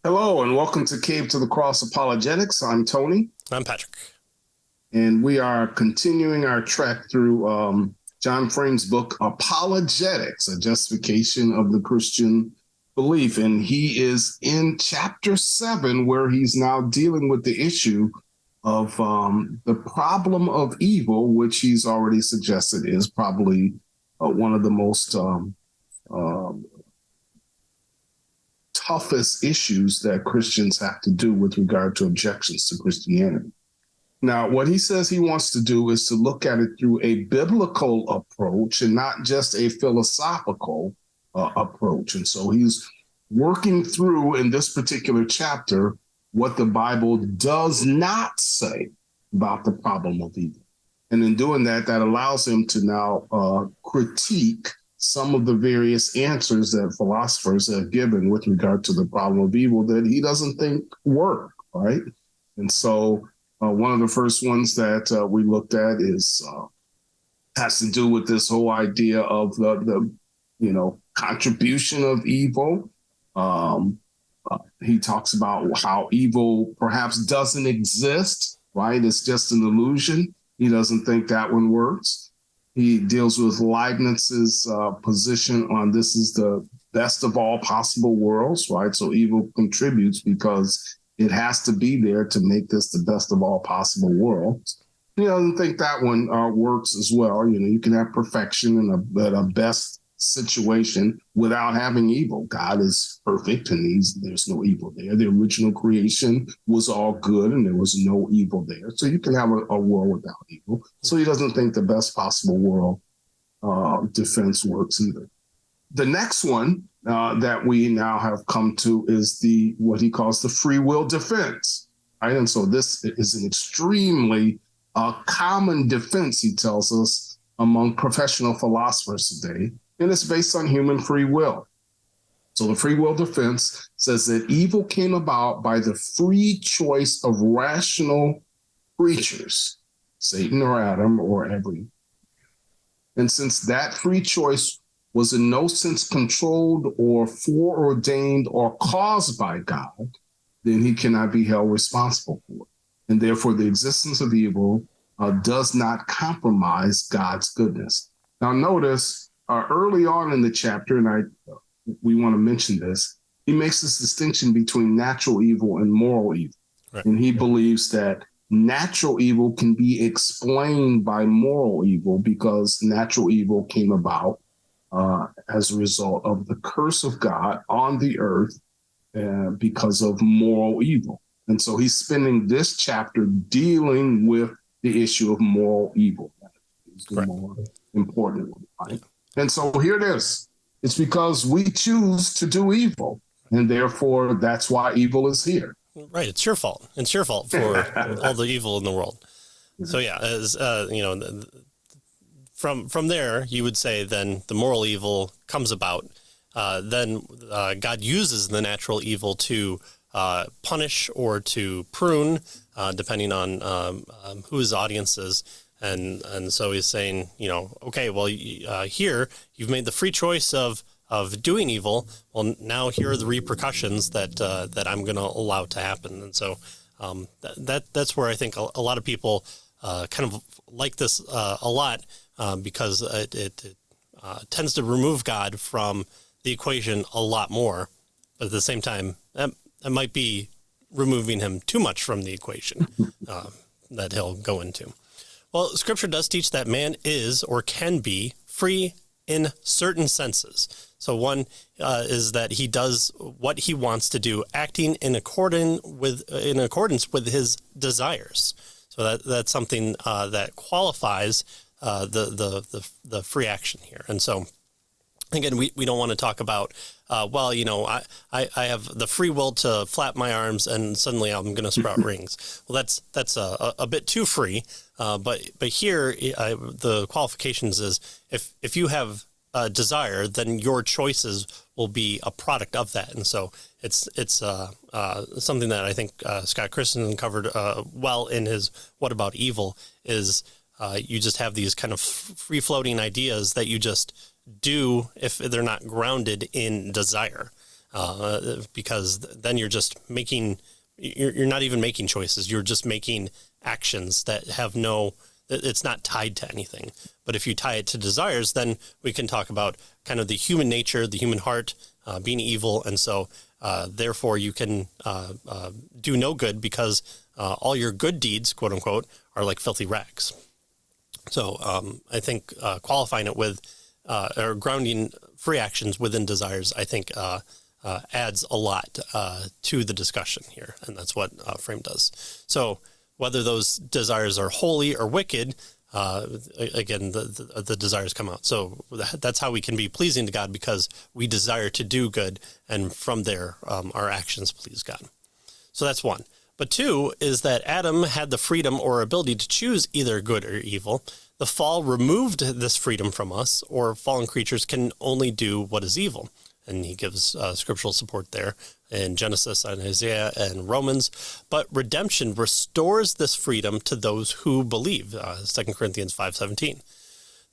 Hello and welcome to Cave to the Cross Apologetics. I'm Tony. I'm Patrick. And we are continuing our trek through John Frame's book, Apologetics, a justification of the Christian belief. And he is in chapter 7, where he's now dealing with the issue of the problem of evil, which he's already suggested is probably one of the most toughest issues that Christians have to do with regard to objections to Christianity. Now, what he says he wants to do is to look at it through a biblical approach and not just a philosophical approach. And so he's working through in this particular chapter what the Bible does not say about the problem of evil. And in doing that, that allows him to now critique some of the various answers that philosophers have given with regard to the problem of evil that he doesn't think work, right? And so one of the first ones that we looked at is has to do with this whole idea of the contribution of evil. He talks about how evil perhaps doesn't exist, right? It's just an illusion. He doesn't think that one works. He deals with Leibniz's position on this is the best of all possible worlds, right? So evil contributes because it has to be there to make this the best of all possible worlds. He doesn't think that one works as well. You can have perfection and a best situation without having evil. God is perfect and there's no evil there. The original creation was all good and there was no evil there. So you can have a world without evil. So he doesn't think the best possible world defense works either. The next one that we now have come to is what he calls the free will defense, right? And so this is an extremely common defense, he tells us, among professional philosophers today, and it's based on human free will. So the free will defense says that evil came about by the free choice of rational creatures, Satan or Adam or every. And since that free choice was in no sense controlled or foreordained or caused by God, then he cannot be held responsible for it. And therefore, the existence of evil does not compromise God's goodness. Now, notice early on in the chapter, and we want to mention this, he makes this distinction between natural evil and moral evil. Right. And he believes that natural evil can be explained by moral evil because natural evil came about as a result of the curse of God on the earth because of moral evil. And so he's spending this chapter dealing with the issue of moral evil. That is the more important one, right? And so here it is. It's because we choose to do evil, and therefore that's why evil is here. Right. It's your fault. It's your fault for all the evil in the world. So yeah, as from there, you would say then the moral evil comes about. Then God uses the natural evil to punish or to prune, depending on who his audience is. And so he's saying, okay, well, here you've made the free choice of doing evil. Well, now here are the repercussions that I'm going to allow to happen. And so that's where I think a lot of people kind of like this a lot because it tends to remove God from the equation a lot more. But at the same time, that might be removing him too much from the equation that he'll go into. Well, Scripture does teach that man is or can be free in certain senses. So one is that he does what he wants to do, acting in accordance with his desires. So that's something that qualifies the free action here. And so, again, we don't want to talk about, I have the free will to flap my arms and suddenly I'm going to sprout rings. Well, that's a bit too free. But here the qualifications is if you have a desire, then your choices will be a product of that. And so it's something that I think Scott Christensen covered well in his What About Evil is you just have these kind of free-floating ideas that you just do if they're not grounded in desire. because then you're just you're not even making choices. You're just making actions that have it's not tied to anything. But if you tie it to desires, then we can talk about kind of the human nature, the human heart being evil. And so therefore you can do no good because all your good deeds, quote unquote, are like filthy rags. So I think qualifying it with or grounding free actions within desires, I think adds a lot to the discussion here. And that's what frame does. So whether those desires are holy or wicked, again, the desires come out. So that's how we can be pleasing to God, because we desire to do good. And from there, our actions please God. So that's one. But two is that Adam had the freedom or ability to choose either good or evil. The fall removed this freedom from us, or fallen creatures can only do what is evil. And he gives scriptural support there in Genesis and Isaiah and Romans. But redemption restores this freedom to those who believe, 2 Corinthians 5:17.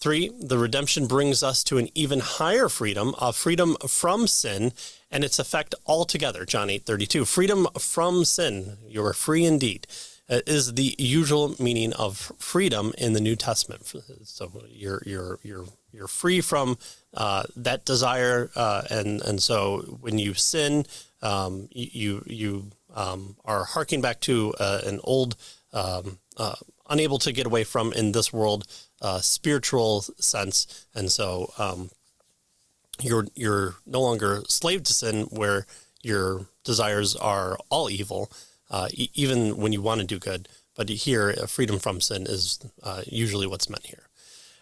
3, the redemption brings us to an even higher freedom, a freedom from sin and its effect altogether. John 8:32, freedom from sin, you are free indeed, is the usual meaning of freedom in the New Testament. So you're free from that desire, and so when you sin, you are harking back to an old, unable to get away from in this world, spiritual sense, and so you're no longer slave to sin, where your desires are all evil, even when you want to do good. But here, freedom from sin is usually what's meant here.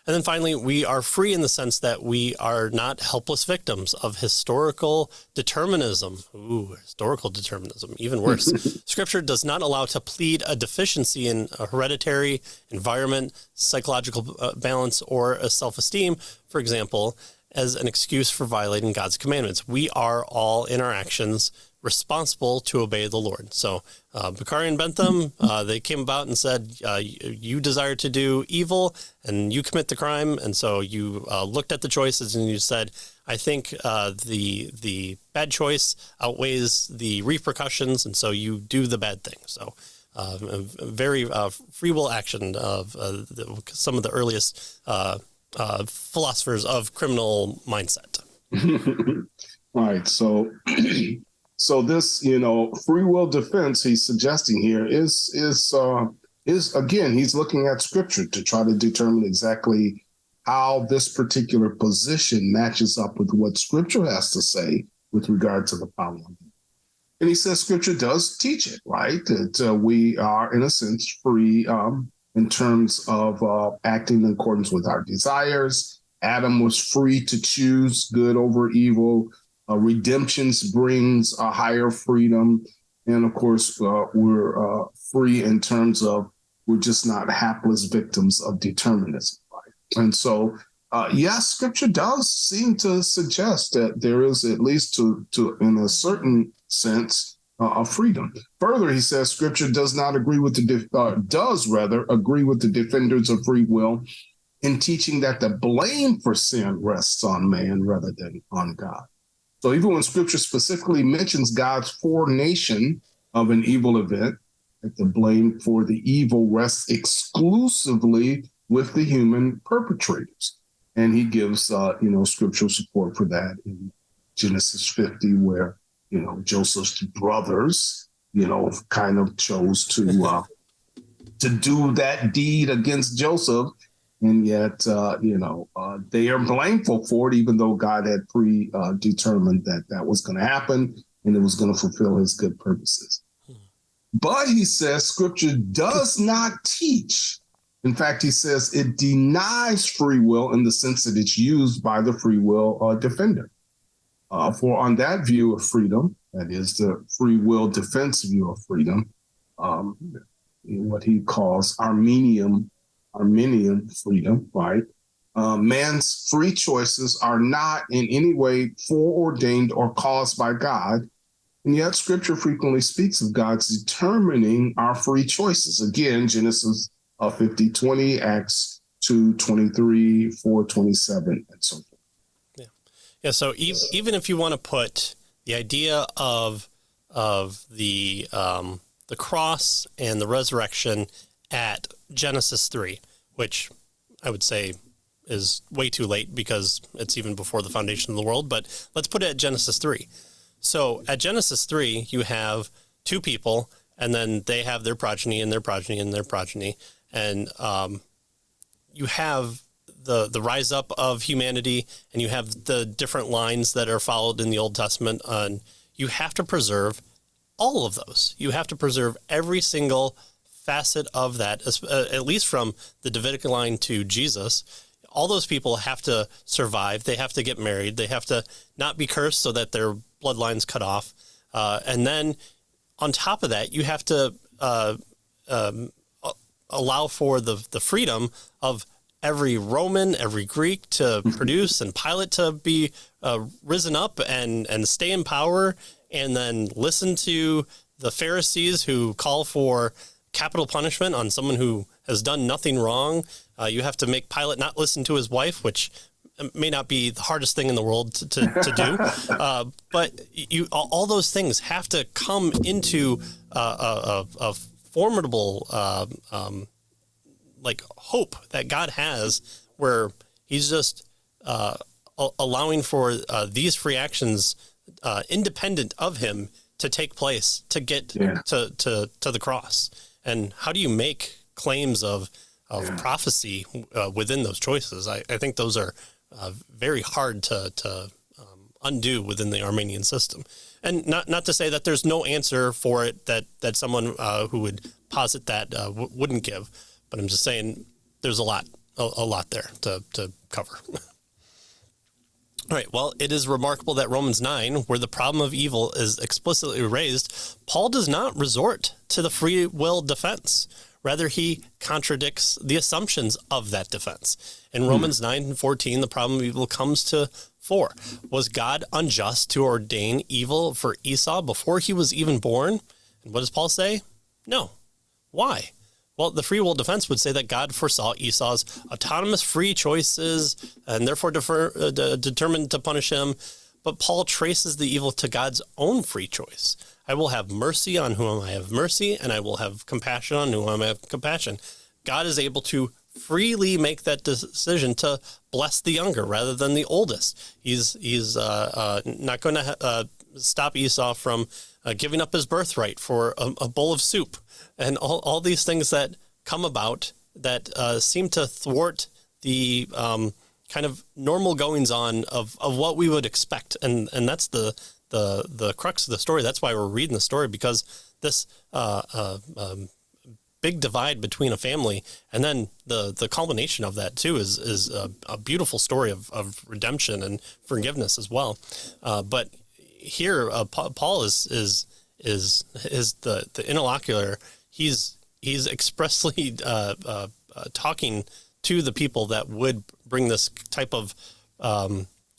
And then finally, we are free in the sense that we are not helpless victims of historical determinism. Ooh, historical determinism, even worse. Scripture does not allow to plead a deficiency in a hereditary, environment, psychological balance, or a self-esteem, for example, as an excuse for violating God's commandments. We are all in our actions responsible to obey the Lord. So Bakari and Bentham, they came about and said, you desire to do evil and you commit the crime. And so you looked at the choices and you said, I think the bad choice outweighs the repercussions. And so you do the bad thing. So very free will action of some of the earliest philosophers of criminal mindset. Right. So this, free will defense he's suggesting here is again, he's looking at Scripture to try to determine exactly how this particular position matches up with what Scripture has to say with regard to the power. And he says Scripture does teach it, right? That we are, in a sense, free in terms of acting in accordance with our desires. Adam was free to choose good over evil. Redemption brings a higher freedom. And of course, we're free in terms of we're just not hapless victims of determinism. Right? And so, yes, Scripture does seem to suggest that there is, at least to in a certain sense, a freedom. Further, he says Scripture does not agree with does rather agree with the defenders of free will in teaching that the blame for sin rests on man rather than on God. So even when Scripture specifically mentions God's foreknowledge of an evil event, that the blame for the evil rests exclusively with the human perpetrators. And he gives, scriptural support for that in Genesis 50, where, Joseph's brothers, kind of chose to do that deed against Joseph. And yet, they are blameful for it, even though God had predetermined that was going to happen and it was going to fulfill his good purposes. But he says Scripture does not teach. In fact, he says it denies free will in the sense that it's used by the free will defender. For on that view of freedom, that is the free will defense view of freedom, what he calls Arminian freedom, right? Man's free choices are not in any way foreordained or caused by God. And yet Scripture frequently speaks of God's determining our free choices. Again, Genesis 50:20, Acts 2:23, 4:27, and so forth. Yeah. So even if you want to put the idea of the cross and the resurrection at Genesis 3, which I would say is way too late because it's even before the foundation of the world, but let's put it at Genesis 3. So at Genesis 3, you have two people, and then they have their progeny and their progeny and their progeny, and you have the rise up of humanity, and you have the different lines that are followed in the Old Testament, and you have to preserve all of those. You have to preserve every single facet of that, at least from the Davidic line to Jesus. All those people have to survive. They have to get married. They have to not be cursed so that their bloodline's cut off. And then on top of that, you have to allow for the freedom of every Roman, every Greek to produce, and Pilate to be risen up and stay in power, and then listen to the Pharisees who call for capital punishment on someone who has done nothing wrong. You have to make Pilate not listen to his wife, which may not be the hardest thing in the world to do. But all those things have to come into a formidable like hope that God has, where he's just allowing for these free actions independent of him to take place to get to the cross. And how do you make claims of prophecy within those choices? I think those are very hard to undo within the Armenian system. And not to say that there's no answer for it that someone who would posit that wouldn't give, but I'm just saying there's a lot there to cover. All right, well, it is remarkable that Romans 9, where the problem of evil is explicitly raised, Paul does not resort to the free will defense. Rather, he contradicts the assumptions of that defense. In Romans 9:14, the problem of evil comes to 4. Was God unjust to ordain evil for Esau before he was even born? And what does Paul say? No. Why? Well, the free will defense would say that God foresaw Esau's autonomous free choices and therefore determined to punish him. But Paul traces the evil to God's own free choice. I will have mercy on whom I have mercy, and I will have compassion on whom I have compassion. God is able to freely make that decision to bless the younger rather than the oldest. He's not going to stop Esau from giving up his birthright for a bowl of soup, and all these things that come about that seem to thwart the kind of normal goings on of what we would expect. And that's the crux of the story. That's why we're reading the story, because this big divide between a family, and then the culmination of that too is a beautiful story of redemption and forgiveness as well. But here, Paul is the interlocutor. He's expressly talking to the people that would bring this type of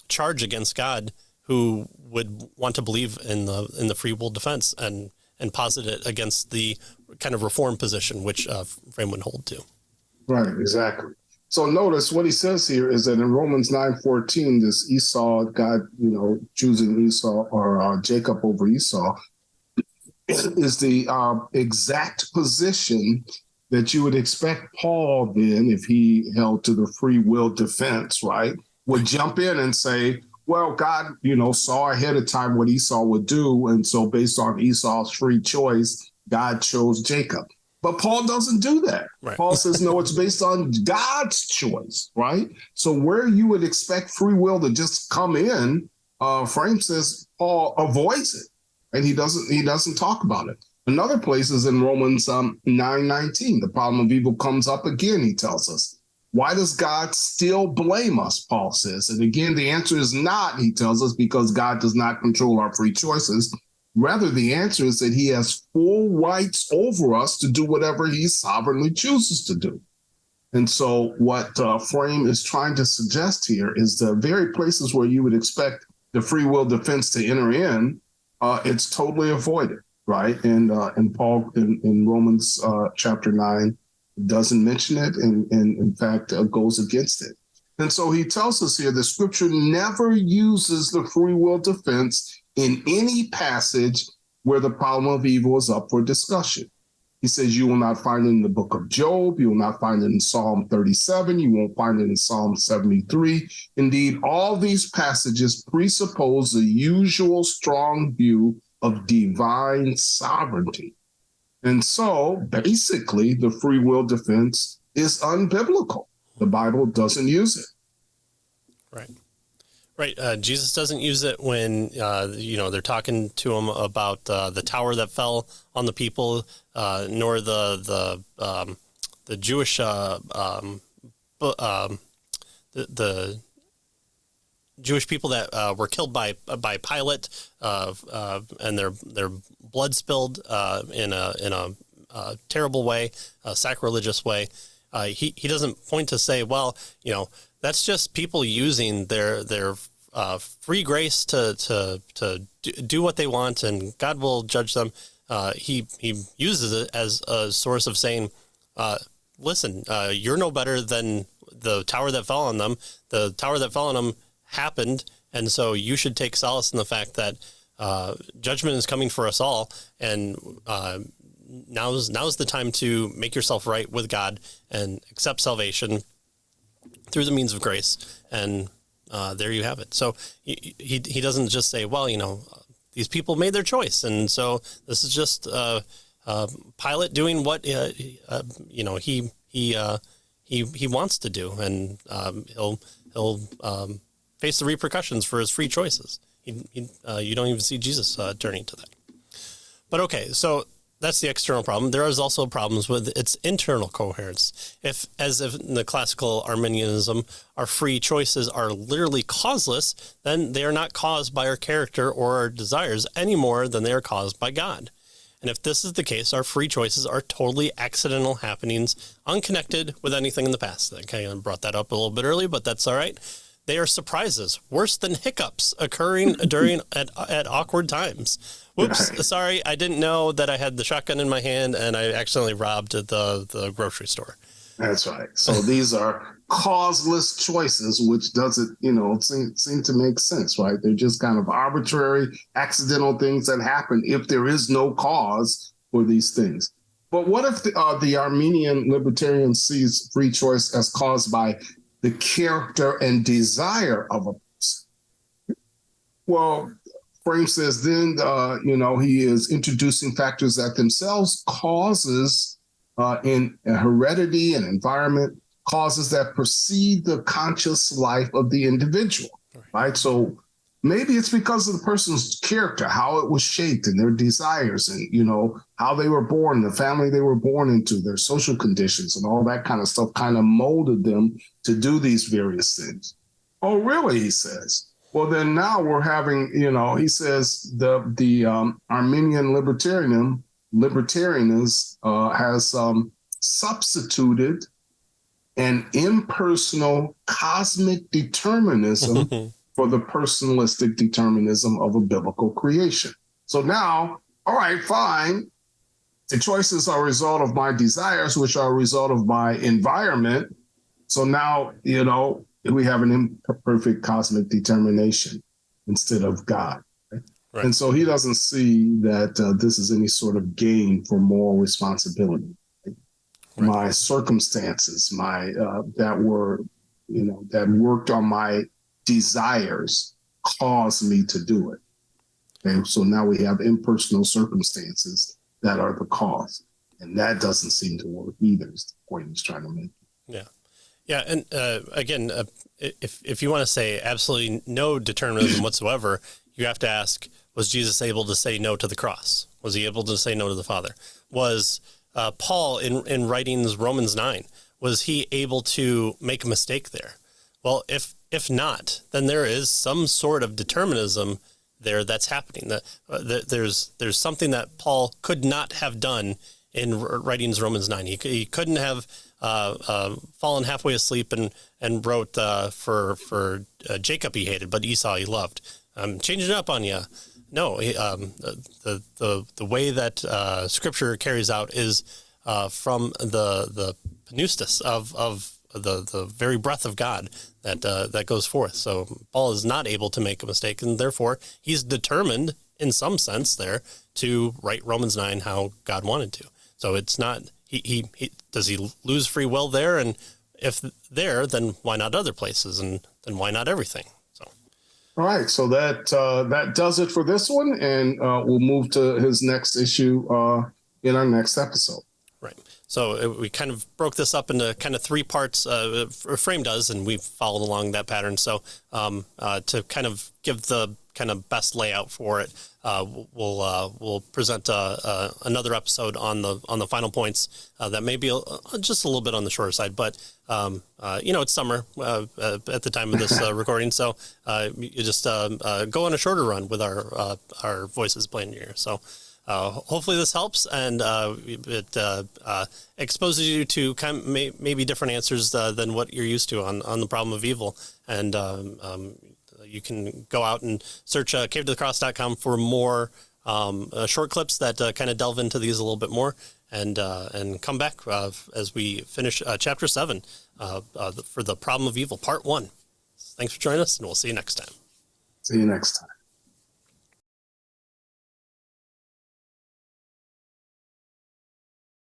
charge against God, who would want to believe in the free will defense and posit it against the kind of reform position which Frame would hold to. Right, exactly. So notice what he says here is that in Romans 9:14, this Esau, God, choosing Esau or Jacob over Esau, is the exact position that you would expect Paul then, if he held to the free will defense, right, would jump in and say, well, God, saw ahead of time what Esau would do. And so based on Esau's free choice, God chose Jacob. But Paul doesn't do that. Right. Paul says, no, it's based on God's choice, right? So where you would expect free will to just come in, Frame says Paul avoids it, and he doesn't talk about it. Another place is in Romans 9:19. The problem of evil comes up again, he tells us. Why does God still blame us, Paul says? And again, the answer is not, he tells us, because God does not control our free choices. Rather, the answer is that he has full rights over us to do whatever he sovereignly chooses to do. And so what Frame is trying to suggest here is the very places where you would expect the free will defense to enter in, it's totally avoided, right? And Paul in Romans chapter 9 doesn't mention it, and in fact goes against it. And so he tells us here that Scripture never uses the free will defense in any passage where the problem of evil is up for discussion. He says you will not find it in the book of Job. You will not find it in Psalm 37. You won't find it in Psalm 73. Indeed, all these passages presuppose the usual strong view of divine sovereignty. And so basically, the free will defense is unbiblical. The Bible doesn't use it. Right. Right. Jesus doesn't use it when, they're talking to him about the tower that fell on the people, nor the Jewish, the Jewish people that were killed by Pilate, and their blood spilled in a terrible way, a sacrilegious way. He doesn't point to say, well, that's just people using their free grace to do what they want, and God will judge them. He uses it as a source of saying, listen, you're no better than the tower that fell on them. The tower that fell on them happened, and so you should take solace in the fact that judgment is coming for us all, and now's the time to make yourself right with God and accept salvation through the means of grace, and there you have it. So he doesn't just say, well, these people made their choice, and so this is just Pilate doing what he wants to do, and he'll face the repercussions for his free choices. You don't even see Jesus turning to that. But okay, so that's the external problem. There is also problems with its internal coherence. As if in the classical Arminianism, our free choices are literally causeless, then they are not caused by our character or our desires any more than they are caused by God. And if this is the case, our free choices are totally accidental happenings, unconnected with anything in the past. I kind of brought that up a little bit early, but that's all right. They are surprises, worse than hiccups occurring at awkward times. Whoops, sorry, I didn't know that I had the shotgun in my hand and I accidentally robbed the grocery store. That's right. So these are causeless choices, which doesn't, seem to make sense, right? They're just kind of arbitrary, accidental things that happen if there is no cause for these things. But what if the Armenian libertarian sees free choice as caused by the character and desire of a person? Well, Frame says then, he is introducing factors that themselves causes in heredity and environment, causes that precede the conscious life of the individual, right? So maybe it's because of the person's character, how it was shaped and their desires and, how they were born, the family they were born into, their social conditions and all that kind of stuff kind of molded them to do these various things. Oh, really? He says. Well, then now we're having, he says the Armenian libertarianism has substituted an impersonal cosmic determinism for the personalistic determinism of a biblical creation. So now, all right, fine. The choices are a result of my desires, which are a result of my environment. So now, we have an imperfect cosmic determination instead of God. Right? And so he doesn't see that this is any sort of gain for moral responsibility. Right? My circumstances, that worked on my desires caused me to do it. Okay, so now we have impersonal circumstances that are the cause. And that doesn't seem to work either, is the point he's trying to make. Yeah. Yeah, and again, if you want to say absolutely no determinism whatsoever, you have to ask, was Jesus able to say no to the cross? Was he able to say no to the Father? Was Paul, in writing Romans 9, was he able to make a mistake there? Well, if not, then there is some sort of determinism there that's happening. There's something that Paul could not have done in writing Romans 9. He couldn't have fallen halfway asleep and wrote for Jacob he hated, but Esau he loved. Changing it up on you. No, the way that Scripture carries out is from the pneustos of the very breath of God that goes forth. So Paul is not able to make a mistake, and therefore he's determined in some sense there to write Romans 9 how God wanted to. So it's not he does he lose free will there, and if there, then why not other places, and then why not everything? So all right, so that does it for this one, and we'll move to his next issue in our next episode. right. So we kind of broke this up into kind of three parts. Frame does, and we've followed along that pattern. So to kind of give the kind of best layout for it, we'll present another episode on the final points that may be just a little bit on the shorter side, but it's summer at the time of this recording, so you just go on a shorter run with our voices playing in your ear. So hopefully this helps, and it exposes you to kind of maybe different answers than what you're used to on the problem of evil, and you can go out and search cavetotocross.com for more short clips that kind of delve into these a little bit more, and come back as we finish chapter 7 for the problem of evil, part 1. Thanks for joining us, and we'll see you next time. See you next time.